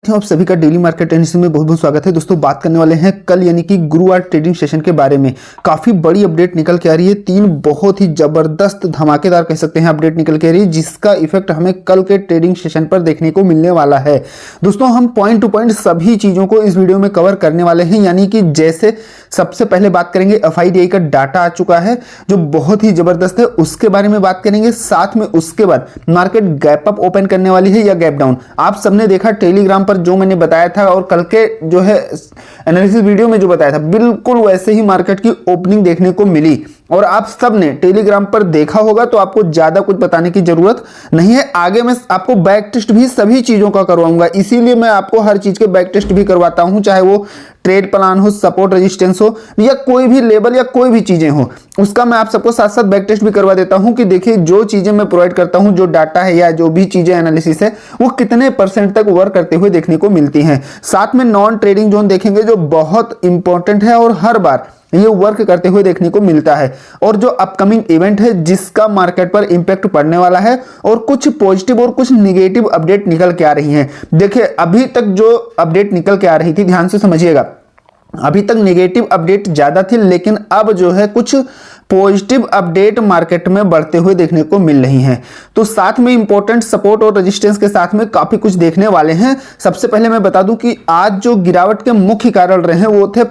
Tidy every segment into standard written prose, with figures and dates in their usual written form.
साथियों, आप सभी का डेली मार्केट एनालिसिस में बहुत बहुत स्वागत है। दोस्तों, बात करने वाले हैं कल यानी कि गुरुवार ट्रेडिंग सेशन के बारे में। काफी बड़ी अपडेट निकल के आ रही है। 3 बहुत ही जबरदस्त धमाकेदार कह सकते हैं अपडेट निकल के आ रही है, जिसका इफेक्ट हमें कल के ट्रेडिंग सेशन पर देखने को मिलने वाला है। दोस्तों, हम पॉइंट टू पॉइंट सभी चीजों को इस वीडियो में कवर करने वाले हैं। यानी कि जैसे सबसे पहले बात करेंगे FIDI का डाटा आ चुका है जो बहुत ही जबरदस्त है, उसके बारे में बात करेंगे। साथ में उसके बाद मार्केट गैप अप ओपन करने वाली है या गैप डाउन। आप सबने देखा टेलीग्राम पर जो मैंने बताया था और कल के जो है एनालिसिस वीडियो में जो बताया था, बिल्कुल वैसे ही मार्केट की ओपनिंग देखने को मिली। और आप सब ने टेलीग्राम पर देखा होगा तो आपको ज्यादा कुछ बताने की जरूरत नहीं है। आगे मैं आपको बैक टेस्ट भी सभी चीजों का करवाऊंगा, इसीलिए मैं आपको हर चीज के बैक टेस्ट भी करवाता हूं, चाहे वो ट्रेड प्लान हो, सपोर्ट रेजिस्टेंस हो या कोई भी लेवल या कोई भी चीजें हो, उसका मैं आप सबको साथ साथ बैक टेस्ट भी करवा देता हूं कि देखिए जो चीजें मैं प्रोवाइड करता हूं, जो डाटा है या जो भी चीजें एनालिसिस है, वो कितने % तक वर्क करते हुए देखने को मिलती हैं। साथ में नॉन ट्रेडिंग जोन देखेंगे जो बहुत इंपॉर्टेंट है और हर बार ये वर्क करते हुए देखने को मिलता है, और जो अपकमिंग इवेंट है जिसका मार्केट पर इंपैक्ट पड़ने वाला है, और कुछ पॉजिटिव और कुछ निगेटिव अपडेट निकल के आ रही हैं। देखिए, अभी तक जो अपडेट निकल के आ रही थी, ध्यान से समझिएगा, अभी तक नेगेटिव अपडेट ज्यादा थी, लेकिन अब जो है कुछ पॉजिटिव अपडेट मार्केट में बढ़ते हुए देखने को मिल रही हैं। तो साथ में इंपॉर्टेंट सपोर्ट और रेजिस्टेंस के साथ में काफी कुछ देखने वाले हैं। सबसे पहले मैं बता दूं कि आज जो गिरावट के मुख्य कारण रहे हैं वो थे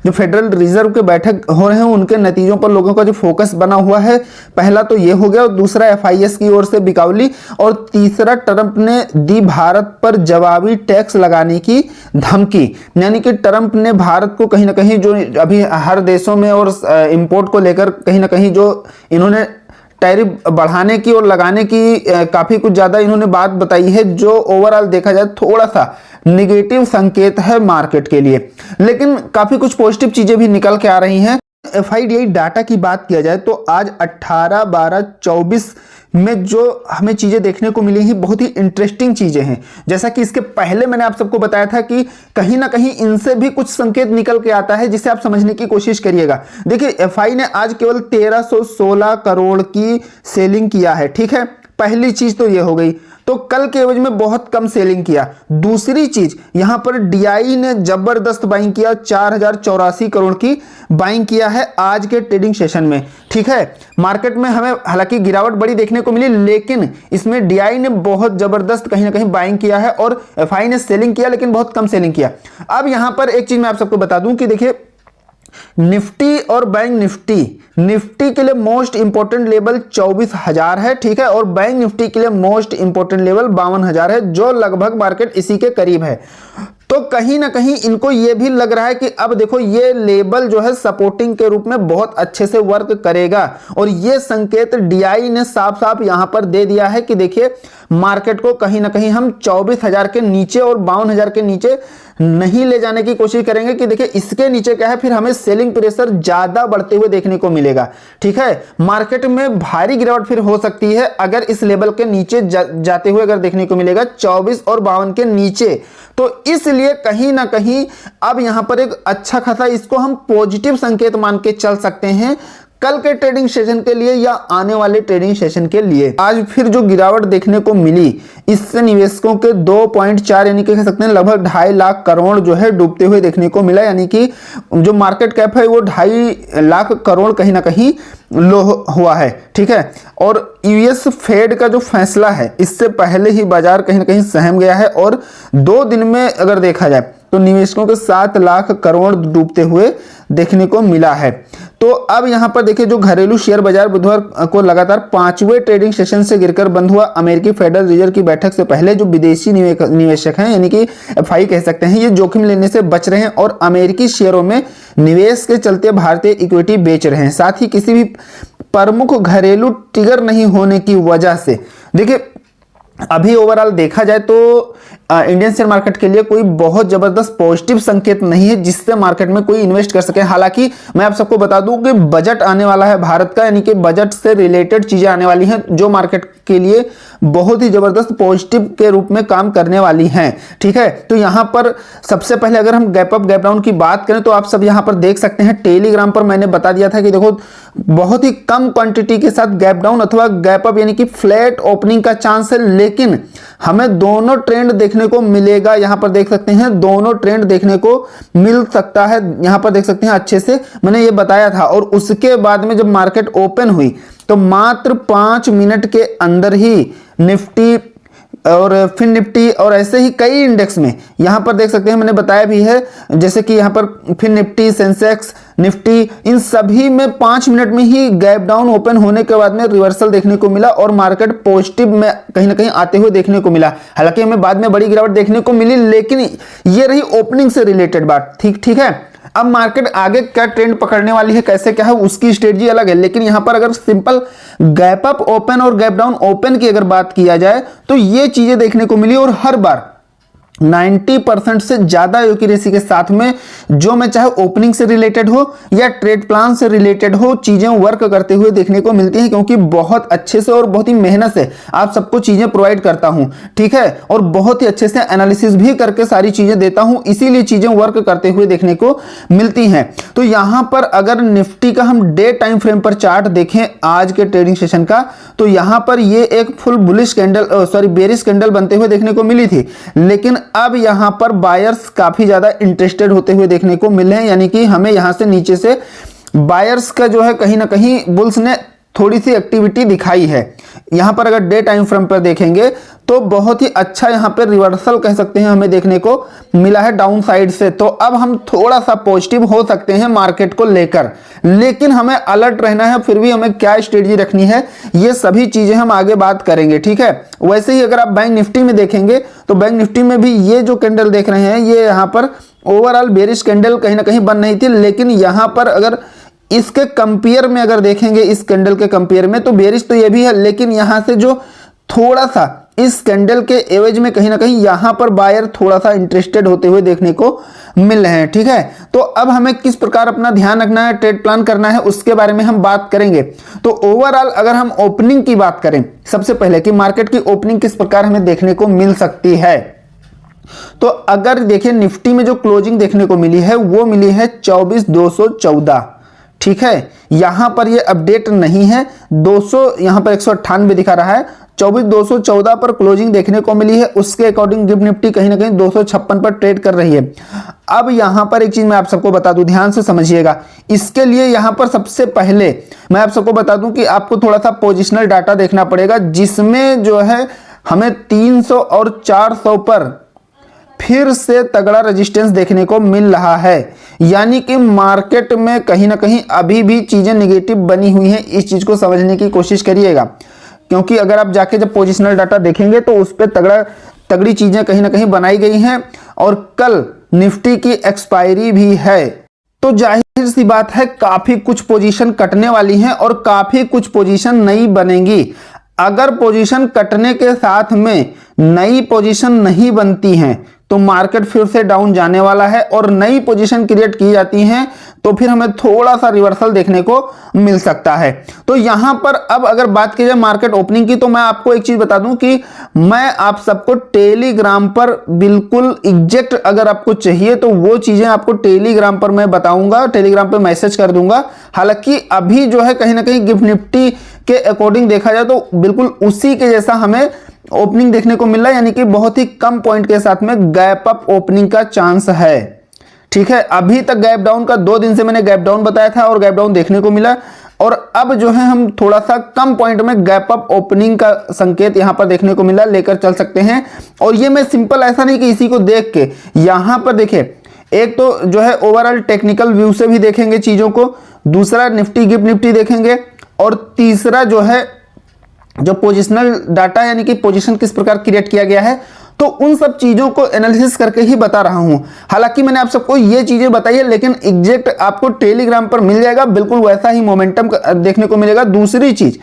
जो फेडरल रिजर्व के बैठक हो रहे हैं उनके नतीजों पर लोगों का जो फोकस बना हुआ है। पहला तो ये हो गया, और दूसरा FIS की ओर से बिकावली, और तीसरा ट्रंप ने दी भारत पर जवाबी टैक्स लगाने की धमकी। यानी कि ट्रंप ने भारत को कहीं ना कहीं जो अभी हर देशों में और इंपोर्ट को कहीं ना कहीं जो इन्होंने टैरिफ बढ़ाने की और लगाने की काफी कुछ ज्यादा इन्होंने बात बताई है, जो ओवरऑल देखा जाए थोड़ा सा निगेटिव संकेत है मार्केट के लिए। लेकिन काफी कुछ पॉजिटिव चीजें भी निकल के आ रही हैं। FIDI डाटा की बात किया जाए तो आज 18/12/24 में जो हमें चीजें देखने को मिली हैं बहुत ही इंटरेस्टिंग चीजें हैं। जैसा कि इसके पहले मैंने आप सबको बताया था कि कहीं ना कहीं इनसे भी कुछ संकेत निकल के आता है, जिसे आप समझने की कोशिश करिएगा। देखिए, FI ने आज केवल 1316 करोड़ की सेलिंग किया है, ठीक है। पहली चीज तो ये हो गई, तो कल के एवज में बहुत कम सेलिंग किया। दूसरी चीज, यहां पर DI ने जबरदस्त बाइंग किया, 4084 करोड़ की बाइंग किया है आज के ट्रेडिंग सेशन में, ठीक है। मार्केट में हमें हालांकि गिरावट बड़ी देखने को मिली, लेकिन इसमें DI ने बहुत जबरदस्त कहीं ना कहीं बाइंग किया है, और FI ने सेलिंग किया लेकिन बहुत कम सेलिंग किया। अब यहां पर एक चीज मैं आप सबको बता दूं कि देखिए, निफ्टी और बैंक निफ्टी के लिए मोस्ट इंपोर्टेंट लेवल 24,000 है, ठीक है, और बैंक निफ्टी के लिए मोस्ट इंपोर्टेंट लेवल 52,000 है, जो लगभग मार्केट इसी के करीब है। तो कहीं ना कहीं इनको यह भी लग रहा है कि अब देखो ये लेवल जो है सपोर्टिंग के रूप में बहुत अच्छे से वर्क करेगा, और ये संकेत DI ने साफ साफ यहां पर दे दिया है कि देखिए मार्केट को कहीं ना कहीं हम 24,000 के नीचे और 52,000 के नीचे नहीं ले जाने की कोशिश करेंगे, कि देखिए इसके नीचे क्या है, फिर हमें सेलिंग प्रेशर ज्यादा बढ़ते हुए देखने को मिलेगा, ठीक है। मार्केट में भारी गिरावट फिर हो सकती है अगर इस लेवल के नीचे जाते हुए अगर देखने को मिलेगा 24 और 52 के नीचे। तो इसलिए कहीं ना कहीं अब यहां पर एक अच्छा खासा इसको हम पॉजिटिव संकेत मान के चल सकते हैं कल के ट्रेडिंग सेशन के लिए या आने वाले ट्रेडिंग सेशन के लिए। आज फिर जो गिरावट देखने को मिली, इससे निवेशकों के 2.4 यानी कि कह सकते हैं लगभग 2.5 लाख करोड़ जो है डूबते हुए देखने को मिला। यानी कि जो मार्केट कैप है वो 2.5 लाख करोड़ कहीं ना कहीं लो हुआ है, ठीक है। और US फेड का जो फैसला है, इससे पहले ही बाजार कहीं ना कहीं सहम गया है, और 2 दिन में अगर देखा जाए तो निवेशकों के 7 लाख करोड़ डूबते हुए देखने को मिला है। तो अब यहां पर देखिए, जो घरेलू शेयर बाजार बुधवार को लगातार 5वें ट्रेडिंग सेशन से गिरकर बंद हुआ। अमेरिकी फेडरल रिजर्व की बैठक से पहले जो विदेशी निवेशक हैं, यानी कि FI कह सकते हैं, ये जोखिम लेने से बच रहे हैं और अमेरिकी शेयरों में निवेश के चलते भारतीय इक्विटी बेच रहे हैं। साथ ही किसी भी प्रमुख घरेलू ट्रिगर नहीं होने की वजह से देखिए अभी ओवरऑल देखा जाए तो इंडियन शेयर मार्केट के लिए कोई बहुत जबरदस्त पॉजिटिव संकेत नहीं है जिससे मार्केट में कोई इन्वेस्ट कर सके। हालांकि मैं आप सबको बता दूं कि बजट आने वाला है भारत का, यानी कि बजट से रिलेटेड चीजें आने वाली हैं जो मार्केट के लिए बहुत ही जबरदस्त पॉजिटिव के रूप में काम करने वाली हैं, ठीक है। तो यहां पर सबसे पहले अगर हम गैप अप गैप डाउन की बात करें तो आप सब यहां पर देख सकते हैं, टेलीग्राम पर मैंने बता दिया था कि देखो बहुत ही कम क्वांटिटी के साथ गैप डाउन अथवा गैप अप यानी कि फ्लैट ओपनिंग का चांस है, लेकिन हमें दोनों ट्रेंड देखने को मिलेगा। यहाँ पर देख सकते हैं दोनों ट्रेंड देखने को मिल सकता है। यहाँ पर देख सकते हैं अच्छे से मैंने ये बताया था। और उसके बाद में जब मार्केट ओपन हुई तो मात्र 5 मिनट के अंदर ही निफ्टी और फिन निफ्टी और ऐसे ही कई इंडेक्स में यहाँ पर देख सकते हैं, मैंने बताया भी है, जैसे कि यहाँ पर फिन निफ्टी, सेंसेक्स, निफ्टी, इन सभी में 5 मिनट में ही गैप डाउन ओपन होने के बाद में रिवर्सल देखने को मिला और मार्केट पॉजिटिव में कहीं ना कहीं आते हुए देखने को मिला। हालांकि हमें बाद में बड़ी गिरावट देखने को मिली, लेकिन ये रही ओपनिंग से रिलेटेड बात। ठीक है। अब मार्केट आगे क्या ट्रेंड पकड़ने वाली है, कैसे क्या है, उसकी स्ट्रेटजी अलग है। लेकिन यहां पर अगर सिंपल गैप अप ओपन और गैप डाउन ओपन की अगर बात किया जाए तो ये चीजें देखने को मिली। और हर बार 90% से ज्यादा एक्यूरेसी के साथ में जो मैं चाहे ओपनिंग से रिलेटेड हो या ट्रेड प्लान से रिलेटेड हो, चीजें वर्क करते हुए देखने को मिलती हैं, क्योंकि बहुत अच्छे से और बहुत ही मेहनत से आप सबको चीजें प्रोवाइड करता हूं। ठीक है। और बहुत ही अच्छे से एनालिसिस भी करके सारी चीजें देता हूं, इसीलिए चीजें वर्क करते हुए देखने को मिलती हैं। तो यहां पर अगर निफ्टी का हम डे टाइम फ्रेम पर चार्ट देखें आज के ट्रेडिंग सेशन का, तो यहां पर ये एक full bullish candle bearish candle बनते हुए देखने को मिली थी। लेकिन अब यहां पर बायर्स काफी ज्यादा इंटरेस्टेड होते हुए देखने को मिले हैं, यानी कि हमें यहां से नीचे से बायर्स का जो है कहीं ना कहीं बुल्स ने थोड़ी सी एक्टिविटी दिखाई है। यहां पर अगर डे टाइम फ्रेम पर देखेंगे तो बहुत ही अच्छा यहां पर रिवर्सल कह सकते हैं हमें देखने को मिला है डाउन साइड से। तो अब हम थोड़ा सा पॉजिटिव हो सकते हैं मार्केट को लेकर, लेकिन हमें अलर्ट रहना है। फिर भी हमें क्या स्ट्रेटजी रखनी है, ये सभी चीजें हम आगे बात करेंगे। ठीक है। वैसे ही अगर आप बैंक निफ्टी में देखेंगे तो बैंक निफ्टी में भी ये जो कैंडल देख रहे हैं, ये यहां पर ओवरऑल बेरिश कैंडल कहीं ना कहीं बन रही थी। लेकिन यहां पर अगर इसके कंपेयर में अगर देखेंगे, इस कैंडल के कंपेयर में, तो बेरिश तो ये भी है, लेकिन यहां से जो थोड़ा सा इस कैंडल के एवज में कहीं ना कहीं यहां पर बायर थोड़ा सा इंटरेस्टेड होते हुए देखने को मिल रहे हैं। ठीक है। तो अब हमें किस प्रकार अपना ध्यान रखना है, ट्रेड प्लान करना है, उसके बारे में हम बात करेंगे। तो ओवरऑल अगर हम ओपनिंग की बात करें सबसे पहले कि मार्केट की ओपनिंग किस प्रकार हमें देखने को मिल सकती है, तो अगर देखिए निफ्टी में जो क्लोजिंग देखने को मिली है वो मिली है 24,214। ठीक है। यहां पर ये अपडेट नहीं है, 200 यहां पर 198 दिखा रहा है, 24,214 पर क्लोजिंग देखने को मिली है। उसके अकॉर्डिंग गिव निफ्टी कहीं ना कहीं 256 पर ट्रेड कर रही है। अब यहां पर एक चीज मैं आप सबको बता दूं, ध्यान से समझिएगा। इसके लिए यहां पर सबसे पहले मैं आप सबको बता दूं कि आपको थोड़ा सा पोजिशनल डाटा देखना पड़ेगा, जिसमें जो है हमें 300 और 400 पर फिर से तगड़ा रेजिस्टेंस देखने को मिल रहा है। यानी कि मार्केट में कहीं ना कहीं अभी भी चीजें नेगेटिव बनी हुई हैं। इस चीज को समझने की कोशिश करिएगा, क्योंकि अगर आप जाके जब पोजिशनल डाटा देखेंगे तो उस पर तगड़ी चीजें कहीं ना कहीं बनाई गई हैं। और कल निफ्टी की एक्सपायरी भी है, तो जाहिर सी बात है काफी कुछ पोजीशन कटने वाली हैं और काफी कुछ पोजीशन नई बनेंगी। अगर पोजीशन कटने के साथ में नई पोजीशन नहीं बनती हैं तो मार्केट फिर से डाउन जाने वाला है, और नई पोजीशन क्रिएट की जाती हैं तो फिर हमें थोड़ा सा रिवर्सल देखने को मिल सकता है। तो यहां पर अब अगर बात की जाए मार्केट ओपनिंग की, तो मैं आपको एक चीज बता दूं कि मैं आप सबको टेलीग्राम पर बिल्कुल एग्जैक्ट अगर आपको चाहिए तो वो चीजें आपको टेलीग्राम पर मैं बताऊंगा, टेलीग्राम पर मैसेज कर दूंगा। हालांकि अभी जो है कहीं ना कहीं गिफ्ट निफ्टी के अकॉर्डिंग देखा जाए तो बिल्कुल उसी के जैसा हमें ओपनिंग देखने को मिल रहा है, यानी कि बहुत ही कम पॉइंट के साथ में गैप अप ओपनिंग का चांस है। ठीक है। अभी तक गैप डाउन का 2 दिन से मैंने गैप डाउन बताया था और गैप डाउन देखने को मिला, और अब जो है हम थोड़ा सा कम पॉइंट में गैप अप ओपनिंग का संकेत यहां पर देखने को मिला, लेकर चल सकते हैं। और ये मैं सिंपल ऐसा नहीं कि इसी को देख के यहां पर देखिए, एक तो जो है ओवरऑल टेक्निकल व्यू से भी देखेंगे चीजों को, दूसरा निफ्टी गिफ्ट निफ्टी देखेंगे, और तीसरा जो है जो पोजिशनल डाटा यानी कि पोजीशन किस प्रकार क्रिएट किया गया है, तो उन सब चीजों को एनालिसिस करके ही बता रहा हूं। हालांकि मैंने आप सबको ये चीजें बताई है, लेकिन एग्जैक्ट आपको टेलीग्राम पर मिल जाएगा, बिल्कुल वैसा ही मोमेंटम देखने को मिलेगा। दूसरी चीज,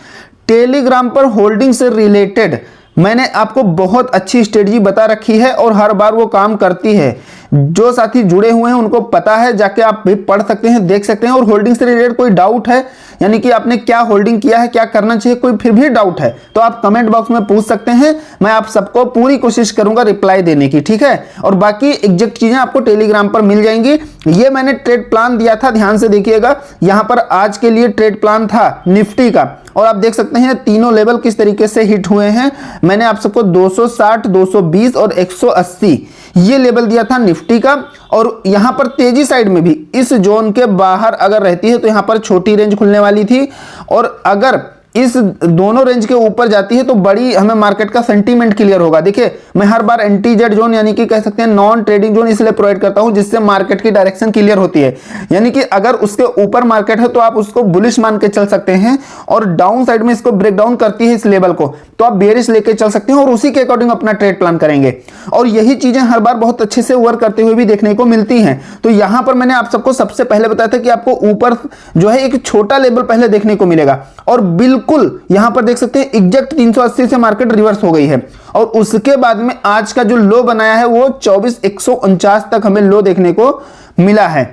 टेलीग्राम पर होल्डिंग से रिलेटेड मैंने आपको बहुत अच्छी स्ट्रेटजी बता रखी है और हर बार वो काम करती है। जो साथी जुड़े हुए हैं उनको पता है, जाके आप भी पढ़ सकते हैं, देख सकते हैं। और होल्डिंग से रिलेटेड कोई डाउट है, यानी कि आपने क्या होल्डिंग किया है, क्या करना चाहिए, कोई फिर भी डाउट है तो आप कमेंट बॉक्स में पूछ सकते हैं। मैं आप सबको पूरी कोशिश करूंगा रिप्लाई देने की, ठीक है। और बाकी एग्जैक्ट चीजें आपको टेलीग्राम पर मिल जाएंगी। ये मैंने ट्रेड प्लान दिया था, ध्यान से देखिएगा। यहां पर आज के लिए ट्रेड प्लान था निफ्टी का, और आप देख सकते हैं तीनों लेवल किस तरीके से हिट हुए हैं। मैंने आप सबको 260, 220 और 180 ये लेवल दिया था निफ्टी का। और यहां पर तेजी साइड में भी इस जोन के बाहर अगर रहती है तो यहां पर छोटी रेंज खुलने वाली थी, और अगर इस दोनों रेंज के ऊपर जाती है तो बड़ी हमें मार्केट का सेंटीमेंट क्लियर होगा। देखिए मैं हर बार एंटी जेड जोन यानी कि कह सकते हैं नॉन ट्रेडिंग जोन इसलिए प्रोवाइड करता हूं जिससे मार्केट की डायरेक्शन क्लियर होती है। यानी कि अगर उसके ऊपर मार्केट है तो आप उसको बुलिश मान के चल सकते हैं, और डाउन साइड में इसको ब्रेक डाउन करती है इस लेवल को तो आप बेरिश लेके चल सकते हैं और उसी के अकॉर्डिंग अपना ट्रेड प्लान करेंगे। और यही चीजें हर बार बहुत अच्छे से वर्क करते हुए भी देखने को मिलती हैं। तो यहां पर मैंने आप सबको सबसे पहले बताया था कि आपको ऊपर जो है एक छोटा लेवल पहले देखने को मिलेगा, और बिल्कुल यहां पर देख सकते हैं एग्जैक्ट 380 से मार्केट रिवर्स हो गई है। और उसके बाद में आज का जो लो बनाया है वो 24,149 तक हमें लो देखने को मिला है।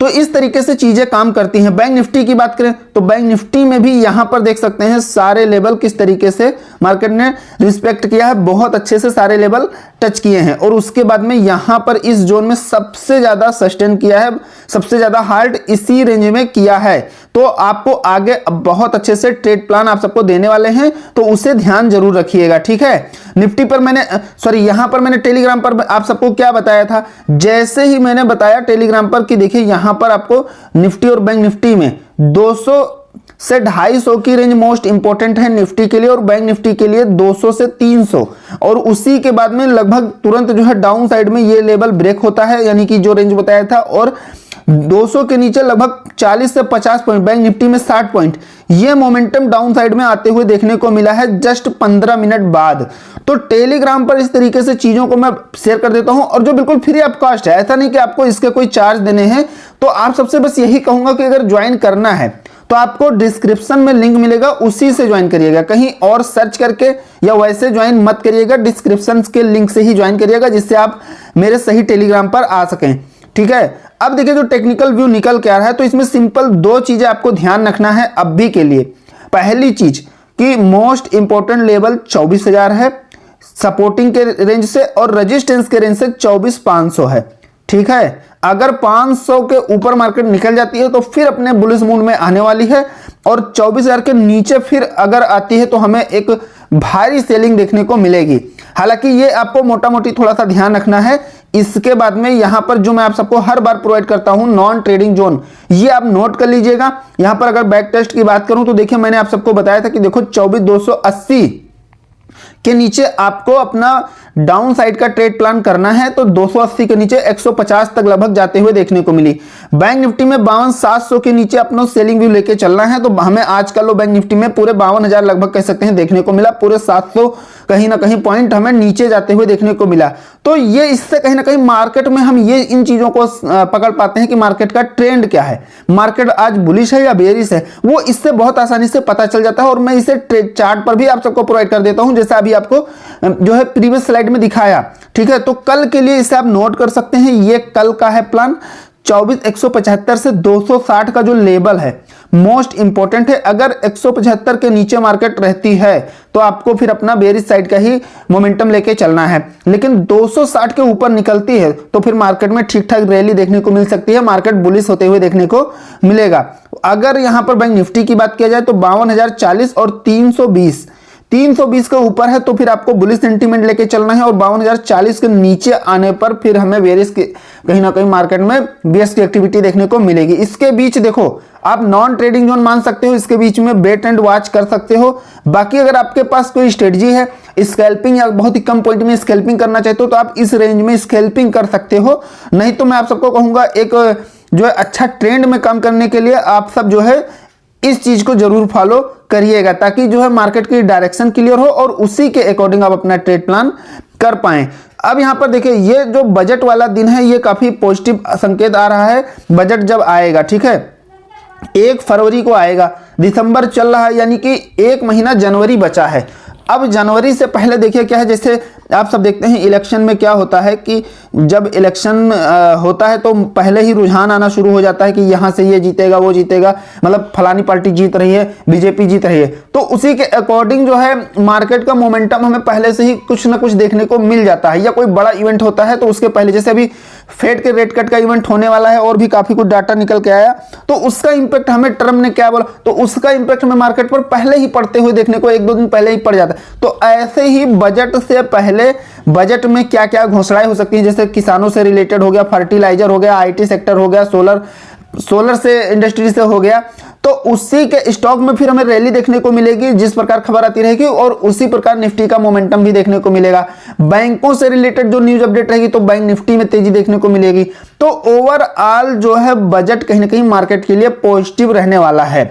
तो इस तरीके से चीजें काम करती हैं। बैंक निफ्टी की बात करें तो बैंक निफ्टी में भी यहां पर देख सकते हैं सारे लेवल किस तरीके से मार्केट ने रिस्पेक्ट किया है, बहुत अच्छे से सारे लेवल टच किए हैं। और उसके बाद में यहां पर इस जोन में सबसे ज्यादा सस्टेन किया है, सबसे ज्यादा हार्ड इसी रेंज में किया है। तो आपको आगे बहुत अच्छे से ट्रेड प्लान आप सबको देने वाले हैं, तो उसे ध्यान जरूर रखिएगा, ठीक है। निफ्टी पर मैंने यहां पर मैंने टेलीग्राम पर आप सबको क्या बताया था, जैसे ही मैंने बताया टेलीग्राम पर कि देखिए यहां पर आपको निफ्टी और बैंक निफ्टी में 200 से 250 की रेंज मोस्ट इंपॉर्टेंट है निफ्टी के लिए, और बैंक निफ्टी के लिए 200 से 300, और उसी के बाद में लगभग तुरंत जो है डाउन साइड में ये लेवल ब्रेक होता है, यानी कि जो रेंज बताया था। और 200 के नीचे लगभग 40 से 50 पॉइंट, बैंक निफ्टी में 60 पॉइंट, ये मोमेंटम डाउन साइड में आते हुए देखने को मिला है जस्ट 15 मिनट बाद। तो टेलीग्राम पर इस तरीके से चीजों को मैं शेयर कर देता हूं, और जो बिल्कुल फ्री ऑफ कॉस्ट है, ऐसा नहीं कि आपको इसके कोई चार्ज देने हैं। तो आप सबसे बस यही कहूंगा कि अगर ज्वाइन करना है तो आपको डिस्क्रिप्शन में लिंक मिलेगा, उसी से ज्वाइन करिएगा, कहीं और सर्च करके या वैसे ज्वाइन मत करिएगा, डिस्क्रिप्शन के लिंक से ही ज्वाइन करिएगा, जिससे आप मेरे सही टेलीग्राम पर आ सकें, ठीक है। अब देखिए जो टेक्निकल व्यू निकल के आ रहा है, तो इसमें सिंपल दो चीजें आपको ध्यान रखना है अभी के लिए। पहली चीज कि मोस्ट इंपॉर्टेंट लेवल 24,000 है सपोर्टिंग के रेंज से, और रेजिस्टेंस के रेंज से 24,500 है, ठीक है। अगर 500 के ऊपर मार्केट निकल जाती है तो फिर अपने बुलिश मूड में आने वाली है, और 24,000 के नीचे फिर अगर आती है तो हमें एक भारी सेलिंग देखने को मिलेगी। हालांकि ये आपको मोटा मोटी थोड़ा सा ध्यान रखना है। इसके बाद में यहां पर जो मैं आप सबको हर बार प्रोवाइड करता हूं नॉन ट्रेडिंग जोन, ये आप नोट कर लीजिएगा। यहां पर अगर बैक टेस्ट की बात करूं तो देखिए मैंने आप सबको बताया था कि देखो 24,280 के नीचे आपको अपना डाउन साइड का ट्रेड प्लान करना है, तो 280 के नीचे 150 तक लगभग जाते हुए देखने को मिली। बैंक निफ्टी में 52,700 के नीचे अपना सेलिंग व्यू लेके चलना है, तो हमें आज का लो बैंक निफ्टी में पूरे 52,000 लगभग कह सकते हैं देखने को मिला, पूरे 700 कहीं ना कहीं पॉइंट हमें नीचे जाते हुए देखने को मिला। तो ये इससे कहीं ना कहीं मार्केट में हम ये इन चीजों को पकड़ पाते हैं कि मार्केट का ट्रेंड क्या है, मार्केट आज बुलिश है या बेरिश है, वो इससे बहुत आसानी से पता चल जाता है। और मैं इसे ट्रेड चार्ट पर भी आप सबको प्रोवाइड कर देता हूं, जैसा अभी आपको जो है प्रीवियस स्लाइड में दिखाया, ठीक है। तो कल के लिए इसे आप नोट कर सकते हैं, ये कल का है प्लान। 24,175 से 260 का जो लेवल है मोस्ट इंपॉर्टेंट है। अगर 175 के नीचे मार्केट रहती है तो आपको फिर अपना बेरिश साइड का ही मोमेंटम लेके चलना है, लेकिन 260 के ऊपर निकलती है तो फिर मार्केट में ठीक ठाक रैली देखने को मिल सकती है, मार्केट बुलिश होते हुए देखने को मिलेगा। अगर यहां पर बैंक निफ्टी की बात किया जाए तो 52,040 और 320 के ऊपर है तो फिर आपको बुलिश सेंटीमेंट लेके चलना है, और 52,040 के नीचे आने पर फिर हमें बेरिश की कहीं ना कहीं मार्केट में बेस की एक्टिविटी देखने को मिलेगी। इसके बीच देखो आप नॉन ट्रेडिंग जोन मान सकते हो, इसके बीच में वेट एंड वॉच कर सकते हो। बाकी अगर आपके पास कोई स्ट्रेटजी है स्कैल्पिंग या बहुत ही कम पॉइंट में स्कैल्पिंग करना चाहते हो तो आप इस रेंज में स्कैल्पिंग कर सकते हो। नहीं तो मैं आप सबको कहूंगा एक जो है अच्छा ट्रेंड में काम करने के लिए आप सब जो है इस चीज को जरूर फॉलो करिएगा, ताकि जो है मार्केट की डायरेक्शन क्लियर हो और उसी के अकॉर्डिंग आप अपना ट्रेड प्लान कर पाएं। अब यहां पर देखिए ये जो बजट वाला दिन है ये काफी पॉजिटिव संकेत आ रहा है। बजट जब आएगा, ठीक है, 1 फरवरी को आएगा, दिसंबर चल रहा है, यानी कि 1 महीना जनवरी बचा है। अब जनवरी से पहले देखिए क्या है, जैसे आप सब देखते हैं इलेक्शन में क्या होता है कि जब इलेक्शन होता है तो पहले ही रुझान आना शुरू हो जाता है कि यहाँ से ये जीतेगा, वो जीतेगा, मतलब फलानी पार्टी जीत रही है, बीजेपी जीत रही है। तो उसी के अकॉर्डिंग जो है मार्केट का मोमेंटम हमें पहले से ही कुछ ना कुछ देखने को मिल जाता है, या कोई बड़ा इवेंट होता है तो उसके पहले, जैसे अभी फेड के रेट कट का इवेंट होने वाला है और भी काफी कुछ डाटा निकल के आया, तो उसका इंपैक्ट हमें ट्रम्प ने क्या बोला, तो उसका इंपैक्ट हमें मार्केट पर पहले ही पड़ते हुए देखने को 1-2 दिन पहले ही पड़ जाता है। तो ऐसे ही बजट से पहले बजट में क्या क्या घोषणाएं हो सकती हैं, जैसे किसानों से रिलेटेड हो गया, फर्टिलाइजर हो गया, आईटी सेक्टर हो गया, सोलर से इंडस्ट्री से हो गया, तो उसी के स्टॉक में फिर हमें रैली देखने को मिलेगी जिस प्रकार खबर आती रहेगी, और उसी प्रकार निफ्टी का मोमेंटम भी देखने को मिलेगा। बैंकों से रिलेटेड जो न्यूज अपडेट रहेगी तो बैंक निफ्टी में तेजी देखने को मिलेगी। तो ओवरऑल जो है बजट कहीं ना कहीं मार्केट के लिए पॉजिटिव रहने वाला है,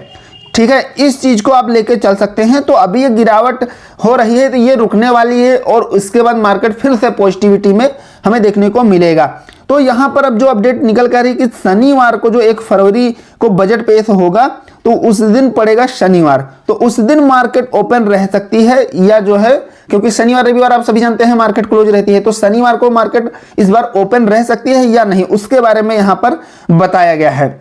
ठीक है, इस चीज को आप लेके चल सकते हैं। तो अभी ये गिरावट हो रही है तो ये रुकने वाली है और इसके बाद मार्केट फिर से पॉजिटिविटी में हमें देखने को मिलेगा। तो यहां पर अब जो अपडेट निकल कर रही है कि शनिवार को जो 1 फरवरी को बजट पेश होगा तो उस दिन पड़ेगा शनिवार, तो उस दिन मार्केट ओपन रह सकती है, या जो है क्योंकि शनिवार रविवार आप सभी जानते हैं मार्केट क्लोज रहती है, तो शनिवार को मार्केट इस बार ओपन रह सकती है या नहीं, उसके बारे में यहां पर बताया गया है।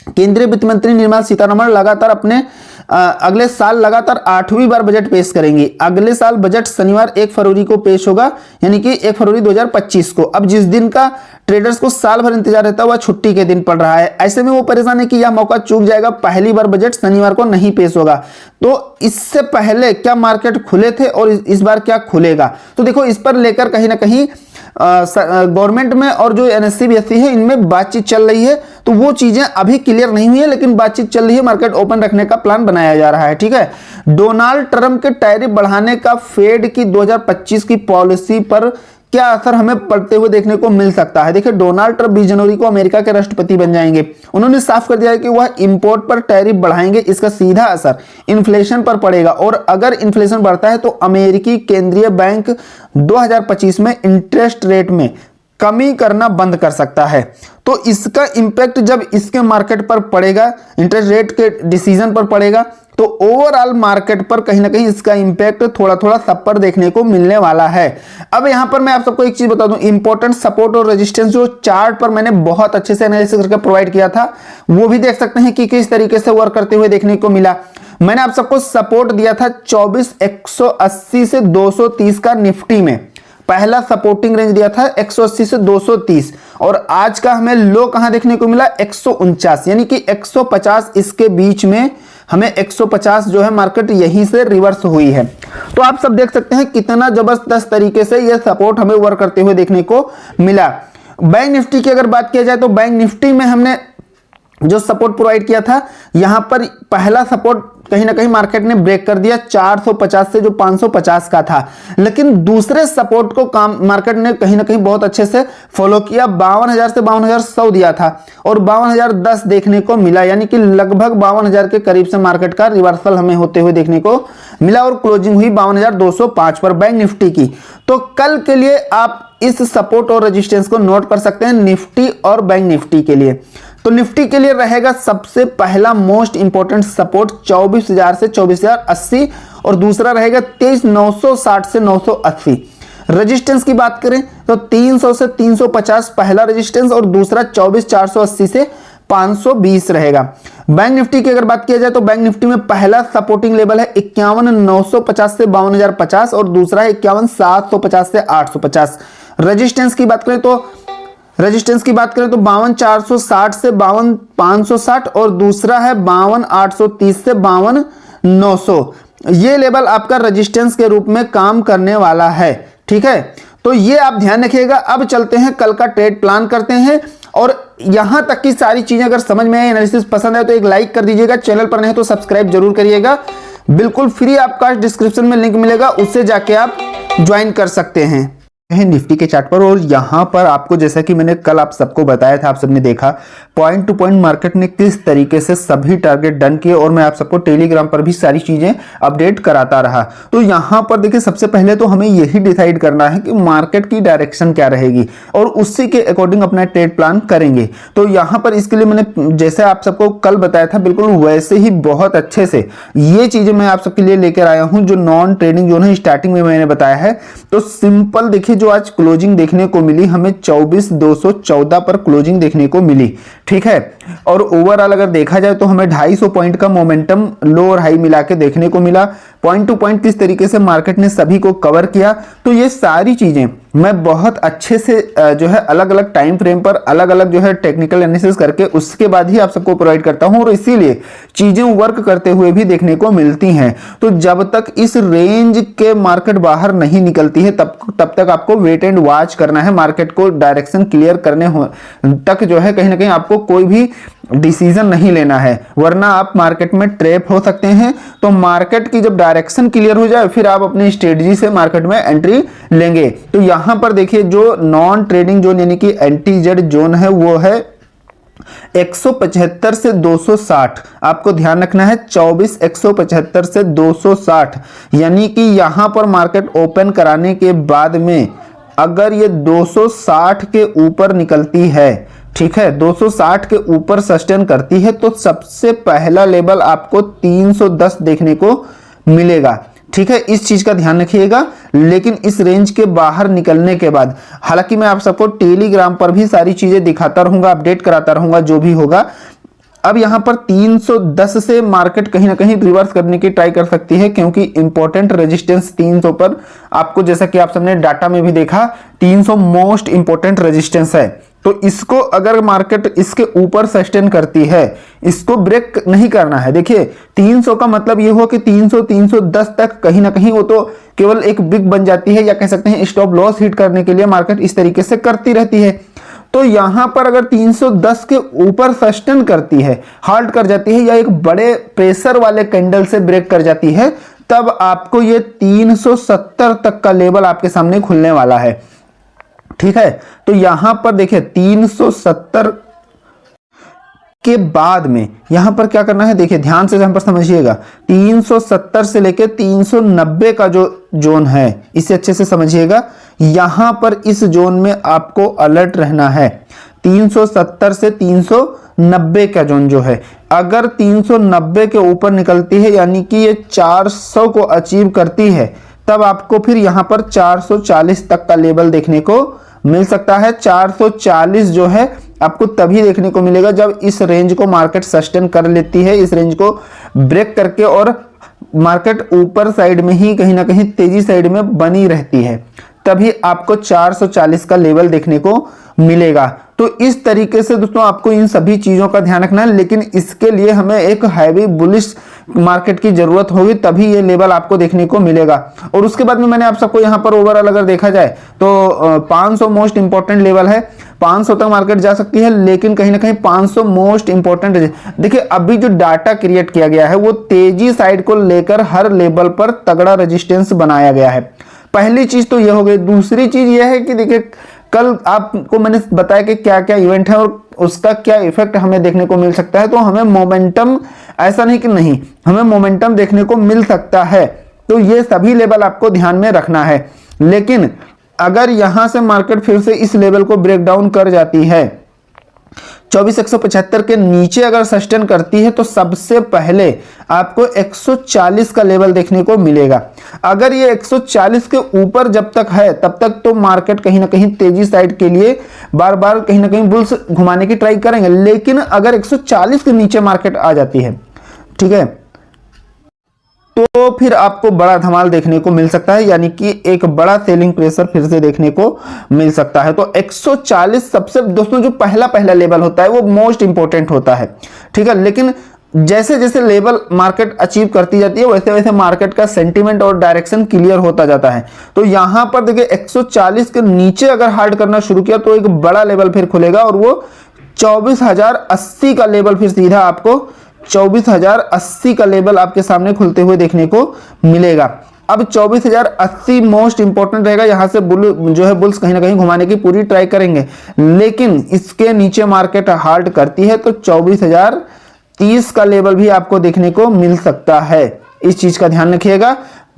केंद्रीय वित्त मंत्री निर्मला सीतारमण लगातार अपने अगले साल लगातार 8वीं बार बजट पेश करेंगी। अगले साल बजट शनिवार 1 फरवरी को पेश होगा, यानी कि 1 फरवरी 2025 को। अब जिस दिन का ट्रेडर्स को साल भर इंतजार रहता है वह छुट्टी के दिन पड़ रहा है। ऐसे में वो परेशान है कि यह मौका चूक जाएगा, पहली बार बजट शनिवार को नहीं पेश होगा। तो इससे पहले क्या मार्केट खुले थे और इस बार क्या खुलेगा, तो देखो इस पर लेकर कहीं ना कहीं गवर्नमेंट में और जो एनएससी बीएससी है इनमें बातचीत चल रही है। तो वो चीजें अभी क्लियर नहीं हुई है, लेकिन बातचीत चल रही है, मार्केट ओपन रखने का प्लान बनाया जा रहा है, ठीक है। डोनाल्ड ट्रंप के टैरिफ बढ़ाने का फेड की 2025 की पॉलिसी पर क्या असर हमें पड़ते हुए देखने को मिल सकता है। देखिए डोनाल्ड ट्रंप 20 जनवरी को अमेरिका के राष्ट्रपति बन जाएंगे। उन्होंने साफ कर दिया है कि वह इंपोर्ट पर टैरिफ बढ़ाएंगे, इसका सीधा असर इन्फ्लेशन पर पड़ेगा, और अगर इन्फ्लेशन बढ़ता है तो अमेरिकी केंद्रीय बैंक 2025 में इंटरेस्ट रेट में कमी करना बंद कर सकता है। तो इसका इंपैक्ट जब इसके मार्केट पर पड़ेगा, इंटरेस्ट रेट के डिसीजन पर पड़ेगा, तो ओवरऑल मार्केट पर कहीं ना कहीं इसका इंपैक्ट थोड़ा थोड़ा सब पर देखने को मिलने वाला है। अब यहां पर मैं आप सबको एक चीज बता दूं, इंपॉर्टेंट सपोर्ट और रेजिस्टेंस जो चार्ट पर मैंने बहुत अच्छे से एनालिसिस करके प्रोवाइड किया था, वो भी देख सकते हैं कि किस तरीके से वर्क करते हुए देखने को मिला। मैंने आप सबको सपोर्ट दिया था 24,180 से 230 का निफ्टी में, पहला सपोर्टिंग रेंज दिया था 180 से 230, और आज का हमें लो कहां देखने को मिला 149, यानी कि 150 इसके बीच में हमें 150 जो है मार्केट यहीं से रिवर्स हुई है। तो आप सब देख सकते हैं कितना जबरदस्त तरीके से यह सपोर्ट हमें वर्क करते हुए देखने को मिला। बैंक निफ्टी की अगर बात किया जाए तो बैंक निफ्टी में हमने जो सपोर्ट प्रोवाइड किया था, यहां पर पहला सपोर्ट कहीं ना कहीं मार्केट ने ब्रेक कर दिया 450 से जो 550 का था, लेकिन दूसरे सपोर्ट को मार्केट ने कहीं ना कहीं बहुत अच्छे से फॉलो किया, 52,000 से 52,100 दिया था और 52,010 देखने को मिला, यानी कि लगभग 52,000 के करीब से मार्केट का रिवर्सल हमें होते हुए देखने को मिला, और क्लोजिंग हुई 52,205 पर बैंक निफ्टी की। तो कल के लिए आप इस सपोर्ट और रेजिस्टेंस को नोट कर सकते हैं निफ्टी और बैंक निफ्टी के लिए। तो निफ्टी के लिए रहेगा सबसे पहला मोस्ट इंपोर्टेंट सपोर्ट 24,000 से 24,080, और दूसरा रहेगा 23,960 से 980। रेजिस्टेंस की बात करें तो 300 से 350 पहला रेजिस्टेंस, और दूसरा 24,480 से 520 रहेगा। बैंक निफ्टी की अगर बात किया जाए तो बैंक निफ्टी में पहला सपोर्टिंग लेवल है 51,950 से 52,050, और दूसरा है 51,750 से 850। रेजिस्टेंस की बात करें तो 52,460 से 52,560, और दूसरा है 52,830 से 52,900। ये लेवल आपका रेजिस्टेंस के रूप में काम करने वाला है, ठीक है। तो ये आप ध्यान रखिएगा। अब चलते हैं कल का ट्रेड प्लान करते हैं, और यहां तक की सारी चीजें अगर समझ में आए, एनालिसिस पसंद है तो एक लाइक कर दीजिएगा, चैनल पर नहीं तो सब्सक्राइब जरूर करिएगा। बिल्कुल फ्री आपका डिस्क्रिप्शन में लिंक मिलेगा, उससे जाके आप ज्वाइन कर सकते हैं। है निफ्टी के चार्ट पर। और यहाँ पर आपको जैसा कि मैंने कल आप सबको बताया था, आप सबने देखा पॉइंट टू पॉइंट मार्केट ने किस तरीके से सभी टारगेट डन किए, और मैं आप सबको टेलीग्राम पर भी सारी चीजें अपडेट कराता रहा। तो यहाँ पर देखिए सबसे पहले तो हमें यही डिसाइड करना है कि मार्केट की डायरेक्शन क्या रहेगी और उसी के अकॉर्डिंग अपना ट्रेड प्लान करेंगे। तो यहाँ पर इसके लिए मैंने जैसे आप सबको कल बताया था बिल्कुल वैसे ही बहुत अच्छे से ये चीजें मैं आप सबके लिए लेकर आया हूं, जो नॉन ट्रेडिंग जोन है स्टार्टिंग में मैंने बताया है। तो सिंपल देखिए जो आज क्लोजिंग देखने को मिली हमें 24,214 पर क्लोजिंग देखने को मिली, ठीक है। और ओवरऑल अगर देखा जाए तो हमें 250 पॉइंट का मोमेंटम लो और हाई मिला के देखने को मिला। पॉइंट टू पॉइंट किस तरीके से मार्केट ने सभी को कवर किया, तो ये सारी चीजें मैं बहुत अच्छे से जो है अलग अलग टाइम फ्रेम पर अलग अलग जो है टेक्निकल एनालिसिस करके उसके बाद ही आप सबको प्रोवाइड करता हूं, और इसीलिए चीजें वर्क करते हुए भी देखने को मिलती हैं। तो जब तक इस रेंज के मार्केट बाहर नहीं निकलती है तब तक आपको वेट एंड वॉच करना है। मार्केट को डायरेक्शन क्लियर करने तक जो है कहीं ना कहीं आपको कोई भी डिसीजन नहीं लेना है, वरना आप मार्केट में ट्रैप हो सकते हैं। तो मार्केट की जब डायरेक्शन क्लियर हो जाए फिर आप अपनी स्ट्रेटजी से मार्केट में एंट्री लेंगे। तो यहां पर देखिए जो नॉन ट्रेडिंग जोन यानी कि एंटी जेड जोन है वो है 175 से 260। आपको ध्यान रखना है 24,175 से 260, यानी कि यहां पर मार्केट ओपन कराने के बाद में अगर ये 260 के ऊपर निकलती है, ठीक है, 260 के ऊपर सस्टेन करती है, तो सबसे पहला लेवल आपको 310 देखने को मिलेगा, ठीक है। इस चीज का ध्यान रखिएगा। लेकिन इस रेंज के बाहर निकलने के बाद, हालांकि मैं आप सबको टेलीग्राम पर भी सारी चीजें दिखाता रहूंगा, अपडेट कराता रहूंगा जो भी होगा। अब यहां पर 310 से मार्केट कहीं ना कहीं रिवर्स करने की ट्राई कर सकती है, क्योंकि इंपॉर्टेंट रेजिस्टेंस 300 पर आपको जैसा कि आप सबने डाटा में भी देखा 300 मोस्ट इंपॉर्टेंट रेजिस्टेंस है। तो इसको अगर मार्केट इसके ऊपर सस्टेन करती है, इसको ब्रेक नहीं करना है। देखिए 300 का मतलब ये हो कि 300-310 तक कहीं ना कहीं वो तो केवल एक बिग बन जाती है, या कह सकते हैं स्टॉप लॉस हिट करने के लिए मार्केट इस तरीके से करती रहती है। तो यहां पर अगर 310 के ऊपर सस्टेन करती है, हाल्ट कर जाती है, या एक बड़े प्रेशर वाले कैंडल से ब्रेक कर जाती है, तब आपको ये 370 तक का लेवल आपके सामने खुलने वाला है, ठीक है। तो यहां पर देखिए 370 के बाद में यहां पर क्या करना है, देखिए ध्यान से यहां पर समझिएगा 370 से लेके 390 का जो जोन है इसे अच्छे से समझिएगा। यहां पर इस जोन में आपको अलर्ट रहना है। 370 से 390 का जोन जो है, अगर 390 के ऊपर निकलती है यानी कि ये 400 को अचीव करती है, तब आपको फिर यहां पर 440 तक का लेवल देखने को मिल सकता है। 440 जो है आपको तभी देखने को मिलेगा जब इस रेंज को मार्केट सस्टेन कर लेती है, इस रेंज को ब्रेक करके, और मार्केट ऊपर साइड में ही कहीं ना कहीं तेजी साइड में बनी रहती है, तभी आपको 440 का लेवल देखने को मिलेगा। तो इस तरीके से दोस्तों आपको इन सभी चीजों का ध्यान रखना है, लेकिन इसके लिए हमें एक हैवी बुलिश मार्केट की जरूरत होगी, तभी ये लेवल आपको देखने को मिलेगा। और उसके बाद में मैंने आप सबको यहाँ पर ओवरऑल अगर देखा जाए तो 500 मोस्ट इंपॉर्टेंट लेवल है, 500 तक मार्केट जा सकती है, लेकिन कहीं ना कहीं 500 मोस्ट इंपॉर्टेंट। देखिए अभी जो डाटा क्रिएट किया गया है वो तेजी साइड को लेकर हर लेवल पर तगड़ा रेजिस्टेंस बनाया गया है। पहली चीज तो यह हो गई। दूसरी चीज यह है कि देखिए कल आपको मैंने बताया कि क्या क्या इवेंट है और उसका क्या इफेक्ट हमें देखने को मिल सकता है। तो हमें मोमेंटम, ऐसा नहीं कि नहीं, हमें मोमेंटम देखने को मिल सकता है। तो ये सभी लेवल आपको ध्यान में रखना है। लेकिन अगर यहां से मार्केट फिर से इस लेवल को ब्रेक डाउन कर जाती है, 24,175 के नीचे अगर सस्टेन करती है, तो सबसे पहले आपको 140 का लेवल देखने को मिलेगा। अगर ये 140 के ऊपर जब तक है तब तक तो मार्केट कहीं ना कहीं तेजी साइड के लिए बार बार कहीं ना कहीं बुल्स घुमाने की ट्राई करेंगे। लेकिन अगर 140 के नीचे मार्केट आ जाती है, ठीक है, तो फिर आपको बड़ा धमाल देखने को मिल सकता है, यानी कि एक बड़ा सेलिंग प्रेशर फिर से देखने को मिल सकता है। तो 140 सबसे दोस्तों जो पहला लेवल होता है वो मोस्ट इंपॉर्टेंट होता है, ठीक है। लेकिन जैसे जैसे लेवल मार्केट अचीव करती जाती है वैसे वैसे मार्केट का सेंटीमेंट और डायरेक्शन क्लियर होता जाता है। तो यहां पर देखिए 140 के नीचे अगर हार्ड करना शुरू किया तो एक बड़ा लेवल फिर खुलेगा, और वो 24,080 का लेवल फिर सीधा आपको 24,080 का लेवल आपके सामने खुलते हुए देखने को मिलेगा। अब 24,080 मोस्ट इंपॉर्टेंट रहेगा, यहां से जो है बुल्स कहीं ना कहीं घुमाने की पूरी ट्राई करेंगे, लेकिन इसके नीचे मार्केट हाल्ट करती है तो 24,030 का लेवल भी आपको देखने को मिल सकता है। इस चीज का ध्यान रखिएगा।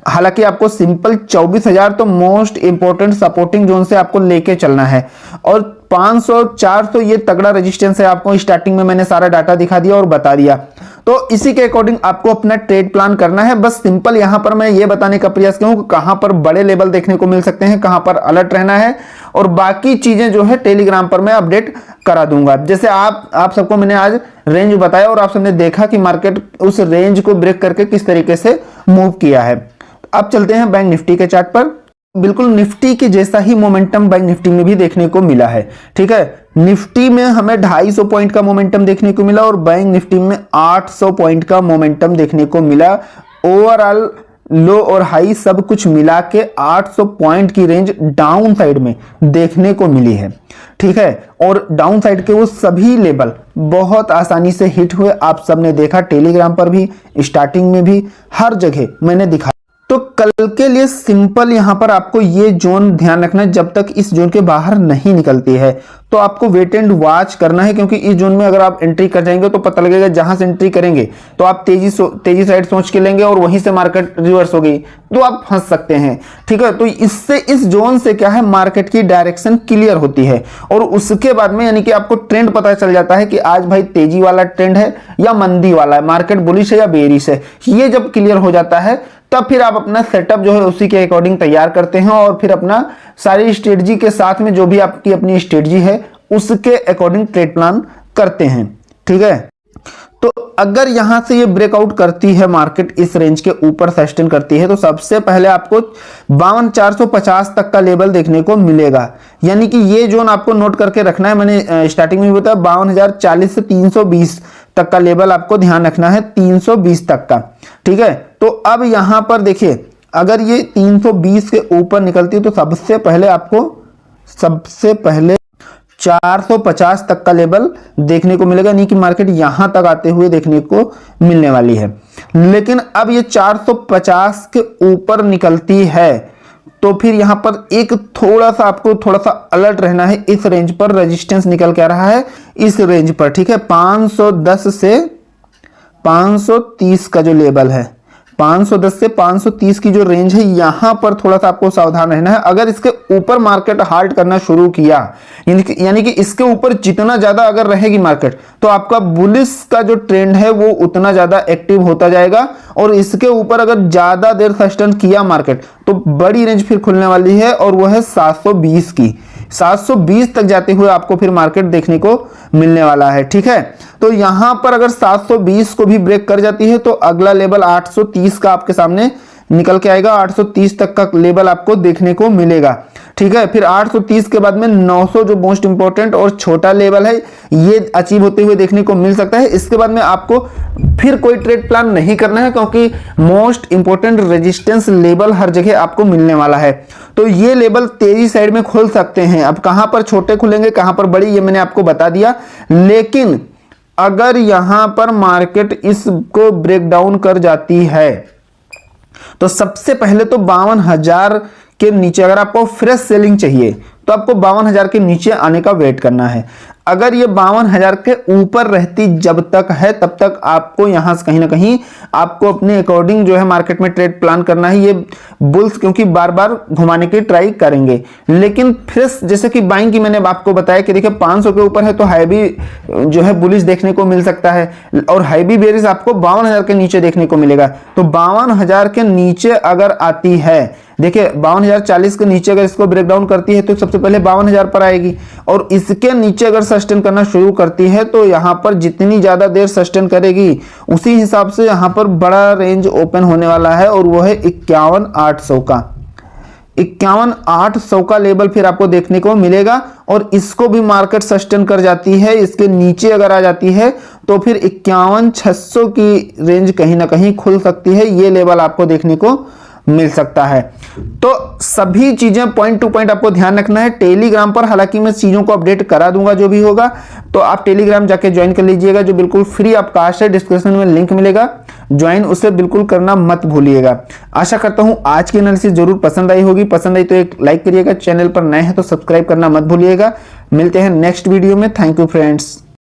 हालांकि आपको सिंपल 24,000 तो मोस्ट इंपॉर्टेंट सपोर्टिंग जोन से आपको लेके चलना है, और 500 400 ये तगड़ा रेजिस्टेंस है। आपको स्टार्टिंग में मैंने सारा डाटा दिखा दिया और बता दिया, तो इसी के अकॉर्डिंग आपको अपना ट्रेड प्लान करना है। बस सिंपल यहां पर मैं ये बताने का प्रयास किया हूं कि कहां पर बड़े लेवल देखने को मिल सकते हैं, कहां पर अलर्ट रहना है, और बाकी चीजें जो है टेलीग्राम पर मैं अपडेट करा दूंगा। जैसे आप सबको मैंने आज रेंज बताया और आप सबने देखा कि मार्केट उस रेंज को ब्रेक करके किस तरीके से मूव किया है। अब चलते हैं बैंक निफ्टी के चार्ट पर। बिल्कुल निफ्टी के जैसा ही मोमेंटम बैंक निफ्टी में भी देखने को मिला है। ठीक है, निफ्टी में हमें 250 पॉइंट का मोमेंटम देखने को मिला और बैंक निफ्टी में 800 पॉइंट का मोमेंटम देखने को मिला। ओवरऑल लो और हाई सब कुछ मिला के 800 पॉइंट की रेंज डाउन साइड में देखने को मिली है। ठीक है, और डाउन साइड के वो सभी लेवल बहुत आसानी से हिट हुए। आप सबने देखा, टेलीग्राम पर भी, स्टार्टिंग में भी, हर जगह मैंने दिखाया। तो कल के लिए सिंपल यहां पर आपको ये जोन ध्यान रखना है, जब तक इस जोन के बाहर नहीं निकलती है तो आपको वेट एंड वॉच करना है, क्योंकि इस जोन में अगर आप एंट्री कर जाएंगे तो पता लगेगा जहां से एंट्री करेंगे तो आप तेजी साइड सोच के लेंगे और वहीं से मार्केट रिवर्स हो गई तो आप फंस सकते हैं। ठीक है, तो इससे इस जोन से क्या है, मार्केट की डायरेक्शन क्लियर होती है और उसके बाद में यानी कि आपको ट्रेंड पता चल जाता है कि आज भाई तेजी वाला ट्रेंड है या मंदी वाला है, मार्केट बुलिश है या बेरिश है। ये जब क्लियर हो जाता है तब फिर आप अपना सेटअप जो है उसी के अकॉर्डिंग तैयार करते हैं और फिर अपना सारी स्ट्रेटजी के साथ में जो भी आपकी अपनी स्ट्रेटजी है उसके अकॉर्डिंग ट्रेड प्लान करते हैं। ठीक है, तो अगर यहां से ये ब्रेकआउट करती है मार्केट, इस रेंज के ऊपर सस्टेन करती है, तो सबसे पहले आपको 52,450 तक का लेवल देखने को मिलेगा। यानी कि ये जोन आपको नोट करके रखना है। मैंने स्टार्टिंग में भी बताया 52,040 से 320 तक का लेवल आपको ध्यान रखना है, 320 तक का। ठीक है, तो अब यहां पर देखिए, अगर ये 320 के ऊपर निकलती है तो सबसे पहले 450 तक का लेवल देखने को मिलेगा, नहीं कि मार्केट यहां तक आते हुए देखने को मिलने वाली है। लेकिन अब ये 450 के ऊपर निकलती है तो फिर यहां पर एक आपको थोड़ा सा अलर्ट रहना है। इस रेंज पर रेजिस्टेंस निकल के आ रहा है, इस रेंज पर। ठीक है, 510 से 530 का जो लेवल है, 510 से 530 की जो रेंज है, यहां पर थोड़ा सा आपको सावधान रहना है। अगर इसके ऊपर मार्केट हाल्ट करना शुरू किया, यानी कि इसके ऊपर जितना ज्यादा अगर रहेगी मार्केट, तो आपका बुलिश का जो ट्रेंड है वो उतना ज्यादा एक्टिव होता जाएगा। और इसके ऊपर अगर ज्यादा देर सस्टेन किया मार्केट तो बड़ी रेंज फिर खुलने वाली है और वो है 720 की। 720 तक जाते हुए आपको फिर मार्केट देखने को मिलने वाला है। ठीक है, तो यहां पर अगर 720 को भी ब्रेक कर जाती है तो अगला लेवल 830 का आपके सामने निकल के आएगा। 830 तक का लेवल आपको देखने को मिलेगा। ठीक है, फिर 830 के बाद में 900 जो मोस्ट इंपॉर्टेंट और छोटा लेवल है, ये अचीव होते हुए देखने को मिल सकता है। इसके बाद में आपको फिर कोई ट्रेड प्लान नहीं करना है, क्योंकि मोस्ट इंपॉर्टेंट रेजिस्टेंस लेवल हर जगह आपको मिलने वाला है। तो ये लेवल तेजी साइड में खुल सकते हैं। अब कहां पर छोटे खुलेंगे, कहां पर बड़ी, ये मैंने आपको बता दिया। लेकिन अगर यहां पर मार्केट इसको ब्रेक डाउन कर जाती है तो सबसे पहले तो 52,000 के नीचे, अगर आपको फ्रेश सेलिंग चाहिए तो आपको 52,000 के नीचे आने का वेट करना है। अगर ये 52,000 के ऊपर रहती जब तक है, तब तक आपको यहां से कहीं ना कहीं आपको अपने अकॉर्डिंग जो है मार्केट में ट्रेड प्लान करना है। ये बुल्स क्योंकि बार बार घुमाने की ट्राई करेंगे, लेकिन फ्रेश जैसे कि बाइंग की मैंने आपको बताया कि देखिए 500 के ऊपर है तो हैवी जो है बुलिश देखने को मिल सकता है और हैवी बेरिश आपको 52,000 के नीचे देखने को मिलेगा। तो 52,000 के नीचे अगर आती है, देखिए 52,040 के नीचे अगर इसको ब्रेक डाउन करती है तो सबसे पहले 52,000 पर आएगी, और इसके नीचे अगर सस्टेन करना शुरू करती है तो यहां पर जितनी ज्यादा देर सस्टेन करेगी उसी हिसाब से यहां पर बड़ा रेंज ओपन होने वाला है, और वो है 51,800 का। 51,800 का लेवल फिर आपको देखने को मिलेगा, और इसको भी मार्केट सस्टेन कर जाती है, इसके नीचे अगर आ जाती है तो फिर 51,600 की रेंज कहीं ना कहीं खुल सकती है। ये लेवल आपको देखने को मिल सकता है। तो सभी चीजें पॉइंट टू पॉइंट आपको ध्यान रखना है। टेलीग्राम पर हालांकि मैं चीजों को अपडेट करा दूंगा जो भी होगा, तो आप टेलीग्राम जाके ज्वाइन कर लीजिएगा, जो बिल्कुल फ्री ऑफ कास्ट है। डिस्क्रिप्शन में लिंक मिलेगा, ज्वाइन उसे बिल्कुल करना मत भूलिएगा। आशा करता हूं आज की एनालिसिस जरूर पसंद आई होगी। पसंद आई तो एक लाइक करिएगा, चैनल पर नए हैं तो सब्सक्राइब करना मत भूलिएगा। मिलते हैं नेक्स्ट वीडियो में। Thank you friends.